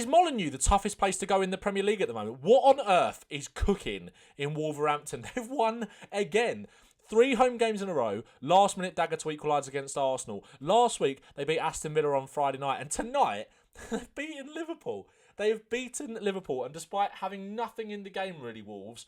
Is Molineux the toughest place to go in the Premier League at the moment? What on earth is cooking in Wolverhampton? They've won again. 3 home games in a row. Last minute dagger to equalise against Arsenal. Last week, they beat Aston Villa on Friday night. And tonight, they've beaten Liverpool. They have beaten Liverpool. And despite having nothing in the game, really, Wolves,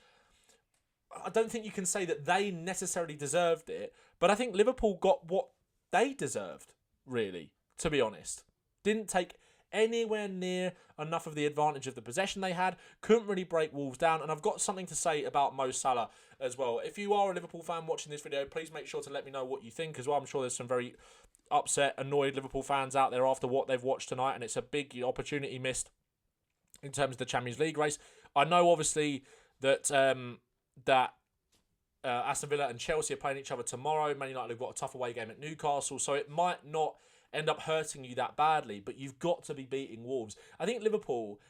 I don't think you can say that they necessarily deserved it. But I think Liverpool got what they deserved, really, to be honest. Didn't take anywhere near enough of the advantage of the possession they had. Couldn't really break Wolves down. And I've got something to say about Mo Salah as well. If you are a Liverpool fan watching this video, please make sure to let me know what you think as well. I'm sure there's some very upset, annoyed Liverpool fans out there after what they've watched tonight, and it's a big opportunity missed in terms of the Champions League race. I know, obviously, that Aston Villa and Chelsea are playing each other tomorrow. Man United have got a tough away game at Newcastle, so it might not end up hurting you that badly, but you've got to be beating Wolves. I think Liverpool,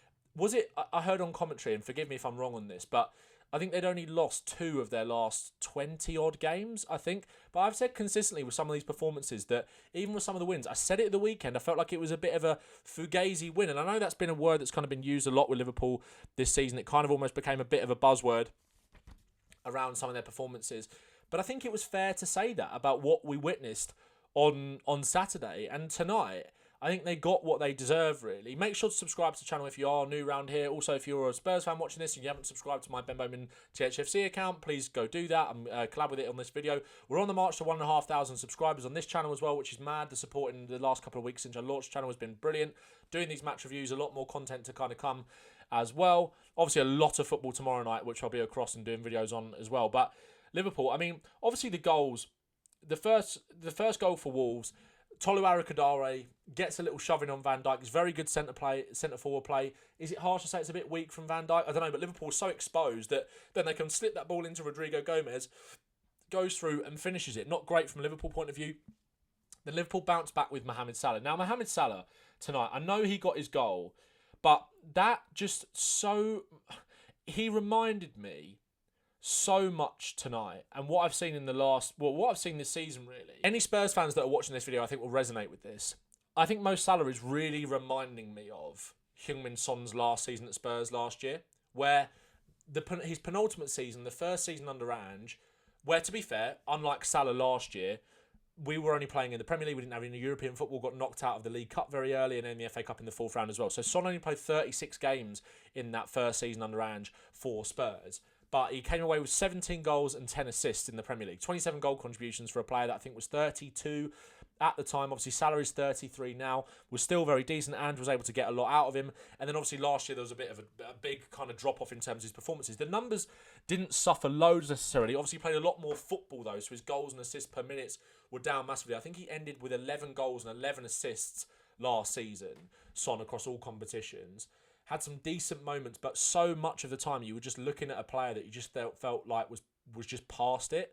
I heard on commentary, and forgive me if I'm wrong on this, but I think they'd only lost 2 of their last 20-odd games, I think. But I've said consistently with some of these performances that even with some of the wins, I said it at the weekend, I felt like it was a bit of a fugazi win. And I know that's been a word that's kind of been used a lot with Liverpool this season. It kind of almost became a bit of a buzzword around some of their performances. But I think it was fair to say that about what we witnessed on Saturday and tonight. I think they got what they deserve, really. Make sure to subscribe to the channel if you are new around here. Also, if you're a Spurs fan watching this and you haven't subscribed to my Ben Bowman THFC account, please go do that and collab with it on this video. We're on the march to 1,500 subscribers on this channel as well, which is mad. The support in the last couple of weeks since I launched the channel has been brilliant. Doing these match reviews, a lot more content to kind of come as well. Obviously, a lot of football tomorrow night, which I'll be across and doing videos on as well. But Liverpool, I mean, obviously the goals, the first goal for Wolves, Tolu Arakadare gets a little shoving on Van Dijk. It's very good centre forward play. Is it harsh to say it's a bit weak from Van Dijk? I don't know, but Liverpool's so exposed that then they can slip that ball into Rodrigo Gomez, goes through and finishes it. Not great from a Liverpool point of view. Then Liverpool bounced back with Mohamed Salah. Now, Mohamed Salah tonight, I know he got his goal, but that just so... He reminded me so much tonight, and what I've seen in what I've seen this season, really. Any Spurs fans that are watching this video, I think, will resonate with this. I think Mo Salah is really reminding me of Heung-min Son's last season at Spurs last year, where his penultimate season, the first season under Ange, where, to be fair, unlike Salah last year, we were only playing in the Premier League. We didn't have any European football, got knocked out of the League Cup very early and then the FA Cup in the 4th round as well. So Son only played 36 games in that first season under Ange for Spurs. But he came away with 17 goals and 10 assists in the Premier League. 27 goal contributions for a player that I think was 32 at the time. Obviously, Salah is 33 now. Was still very decent and was able to get a lot out of him. And then obviously last year there was a bit of a big kind of drop-off in terms of his performances. The numbers didn't suffer loads necessarily. Obviously, he played a lot more football though, so his goals and assists per minute were down massively. I think he ended with 11 goals and 11 assists last season, Son, across all competitions. Had some decent moments, but so much of the time you were just looking at a player that you just felt like was just past it.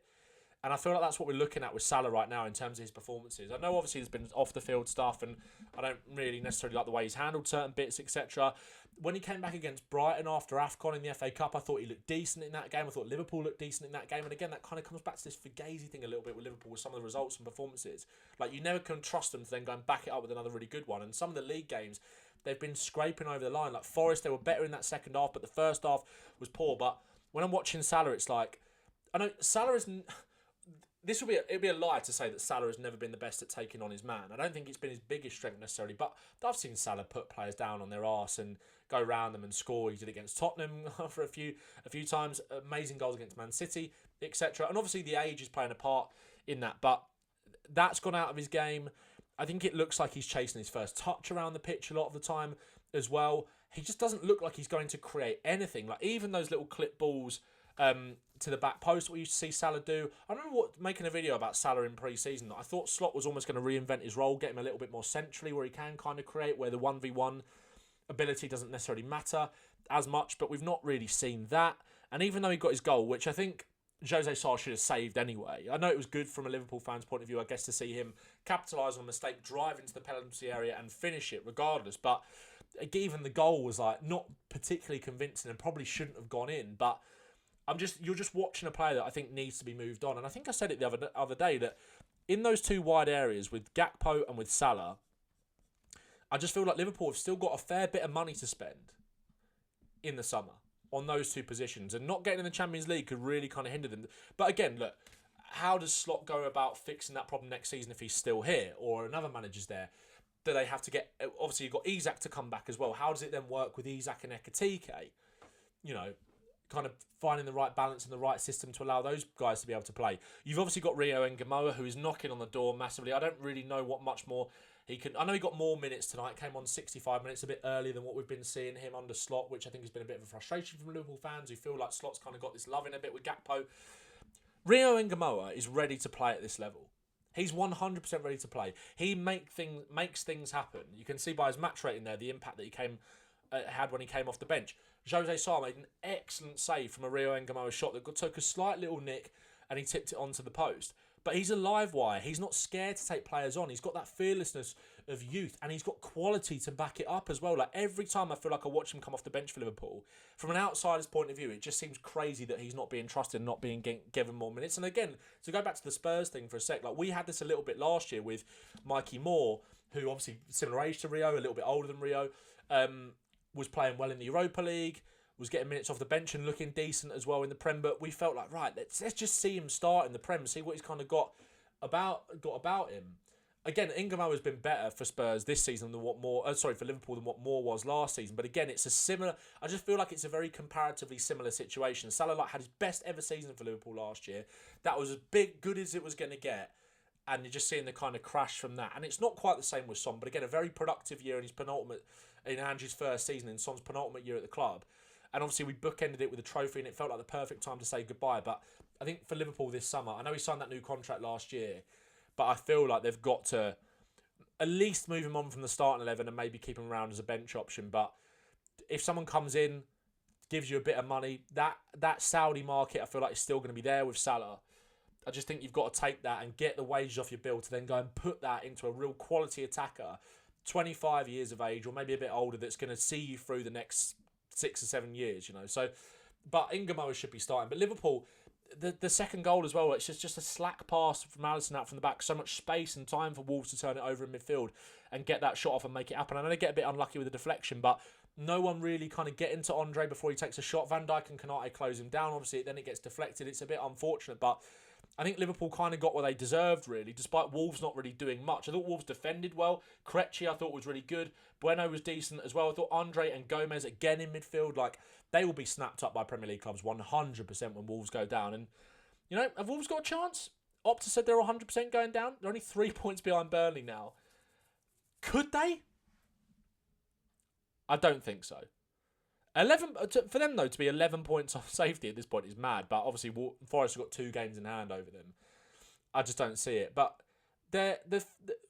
And I feel like that's what we're looking at with Salah right now in terms of his performances. I know obviously there's been off-the-field stuff, and I don't really necessarily like the way he's handled certain bits, etc. When he came back against Brighton after AFCON in the FA Cup, I thought he looked decent in that game. I thought Liverpool looked decent in that game. And again, that kind of comes back to this fugazi thing a little bit with Liverpool with some of the results and performances. Like, you never can trust them to then go and back it up with another really good one. And some of the league games, they've been scraping over the line. Like Forest, they were better in that second half, but the first half was poor. But when I'm watching Salah, it's like, I know Salah isn't... It'd be a lie to say that Salah has never been the best at taking on his man. I don't think it's been his biggest strength necessarily, but I've seen Salah put players down on their arse and go round them and score. He did it against Tottenham for a few times. Amazing goals against Man City, etc. And obviously the age is playing a part in that, but that's gone out of his game. I think it looks like he's chasing his first touch around the pitch a lot of the time as well. He just doesn't look like he's going to create anything. Like even those little clip balls to the back post, what we used to see Salah do. I remember making a video about Salah in pre-season. I thought Slot was almost going to reinvent his role, get him a little bit more centrally where he can kind of create, where the 1v1 ability doesn't necessarily matter as much, but we've not really seen that. And even though he got his goal, which I think Jose Sarr should have saved anyway. I know it was good from a Liverpool fan's point of view, I guess, to see him capitalise on a mistake, drive into the penalty area and finish it regardless. But even the goal was like not particularly convincing and probably shouldn't have gone in. But you're just watching a player that I think needs to be moved on. And I think I said it the other day that in those two wide areas with Gakpo and with Salah, I just feel like Liverpool have still got a fair bit of money to spend in the summer on those two positions, and not getting in the Champions League could really kind of hinder them. But again, look, how does Slot go about fixing that problem next season if he's still here or another manager's there? Do they have to get... Obviously, you've got Isak to come back as well. How does it then work with Isak and Ekitike? You know, kind of finding the right balance and the right system to allow those guys to be able to play. You've obviously got Rio and Gamoa, who is knocking on the door massively. I don't really know what much more he can... I know he got more minutes tonight. Came on 65 minutes, a bit earlier than what we've been seeing him under Slot, which I think has been a bit of a frustration from Liverpool fans who feel like Slot's kind of got this love in a bit with Gakpo. Rio and Gamoa is ready to play at this level. He's 100% ready to play. He makes things happen. You can see by his match rating there the impact that he had when he came off the bench. Jose Sa made an excellent save from a Rio Ngamoa shot that took a slight little nick and he tipped it onto the post. But he's a live wire. He's not scared to take players on. He's got that fearlessness of youth and he's got quality to back it up as well. Like every time I feel like I watch him come off the bench for Liverpool, from an outsider's point of view, it just seems crazy that he's not being trusted and not being given more minutes. And again, to go back to the Spurs thing for a sec, like we had this a little bit last year with Mikey Moore, who obviously similar age to Rio, a little bit older than Rio, was playing well in the Europa League, was getting minutes off the bench and looking decent as well in the Prem. But we felt like, right, let's just see him start in the Prem, see what he's kind of got about him. Again, Ingamo has been better for Spurs this season than what Moore... for Liverpool than what Moore was last season. But again, it's a similar... I just feel like it's a very comparatively similar situation. Salah had his best ever season for Liverpool last year. That was as good as it was going to get. And you're just seeing the kind of crash from that. And it's not quite the same with Son. But again, a very productive year in his penultimate... in Andrew's first season, in Son's penultimate year at the club. And obviously we bookended it with a trophy and it felt like the perfect time to say goodbye. But I think for Liverpool this summer, I know he signed that new contract last year, but I feel like they've got to at least move him on from the starting 11 and maybe keep him around as a bench option. But if someone comes in, gives you a bit of money, that Saudi market I feel like is still going to be there with Salah. I just think you've got to take that and get the wages off your bill to then go and put that into a real quality attacker, 25 years of age or maybe a bit older, that's going to see you through the next 6 or 7 years, you know. So, but Ingamo should be starting. But Liverpool, the second goal as well, it's just a slack pass from Alisson out from the back. So much space and time for Wolves to turn it over in midfield and get that shot off and make it happen. I know they get a bit unlucky with the deflection, but no one really kind of getting to Andre before he takes a shot. Van Dijk and Konate close him down. Obviously, then it gets deflected. It's a bit unfortunate, but I think Liverpool kind of got what they deserved, really, despite Wolves not really doing much. I thought Wolves defended well. Krejci, I thought, was really good. Bueno was decent as well. I thought Andre and Gomez, again in midfield, like, they will be snapped up by Premier League clubs 100% when Wolves go down. And, you know, have Wolves got a chance? Opta said they're 100% going down. They're only 3 points behind Burnley now. Could they? I don't think so. 11 for them though to be 11 points off safety at this point is mad. But obviously Forest have got 2 games in hand over them. I just don't see it. But the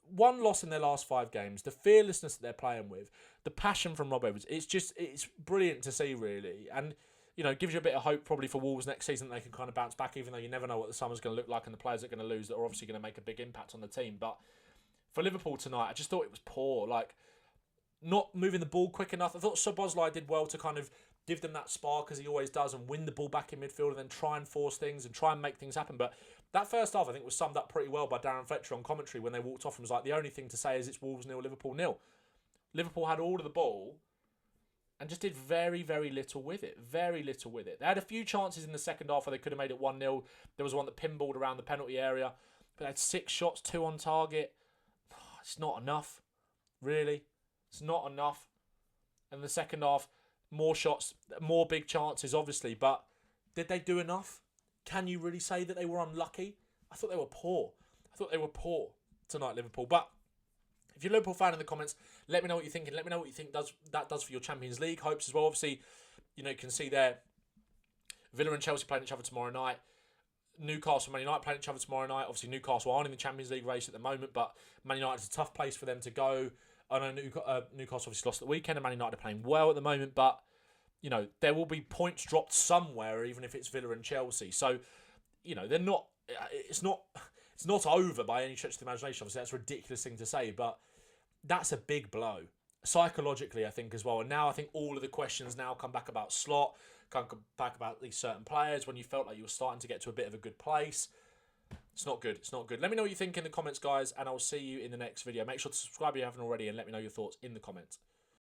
one loss in their last 5 games, the fearlessness that they're playing with, the passion from Rob Edwards, it's brilliant to see, really. And you know, gives you a bit of hope probably for Wolves next season that they can kind of bounce back, even though you never know what the summer's going to look like and the players that are going to lose that are obviously going to make a big impact on the team. But for Liverpool tonight, I just thought it was poor. Like, not moving the ball quick enough. I thought Szoboszlai did well to kind of give them that spark, as he always does, and win the ball back in midfield and then try and force things and try and make things happen. But that first half, I think, was summed up pretty well by Darren Fletcher on commentary when they walked off and was like, the only thing to say is it's Wolves 0, Liverpool 0. Liverpool had all of the ball and just did very, very little with it. Very little with it. They had a few chances in the second half where they could have made it 1-0. There was one that pinballed around the penalty area. But they had 6 shots, 2 on target. It's not enough, really. It's not enough. And the second half, more shots, more big chances, obviously. But did they do enough? Can you really say that they were unlucky? I thought they were poor. I thought they were poor tonight, Liverpool. But if you're a Liverpool fan in the comments, let me know what you're thinking. Let me know what you think that does for your Champions League hopes as well. Obviously, you know, you can see there, Villa and Chelsea playing each other tomorrow night. Newcastle and Man United playing each other tomorrow night. Obviously, Newcastle aren't in the Champions League race at the moment, but Man United is a tough place for them to go. I know Newcastle obviously lost at the weekend and Man United are playing well at the moment, but, you know, there will be points dropped somewhere, even if it's Villa and Chelsea. So, you know, it's not over by any stretch of the imagination. Obviously, that's a ridiculous thing to say, but that's a big blow. Psychologically, I think, as well. And now I think all of the questions now come back about Slot, come back about these certain players when you felt like you were starting to get to a bit of a good place. It's not good. It's not good. Let me know what you think in the comments, guys, and I'll see you in the next video. Make sure to subscribe if you haven't already, and let me know your thoughts in the comments.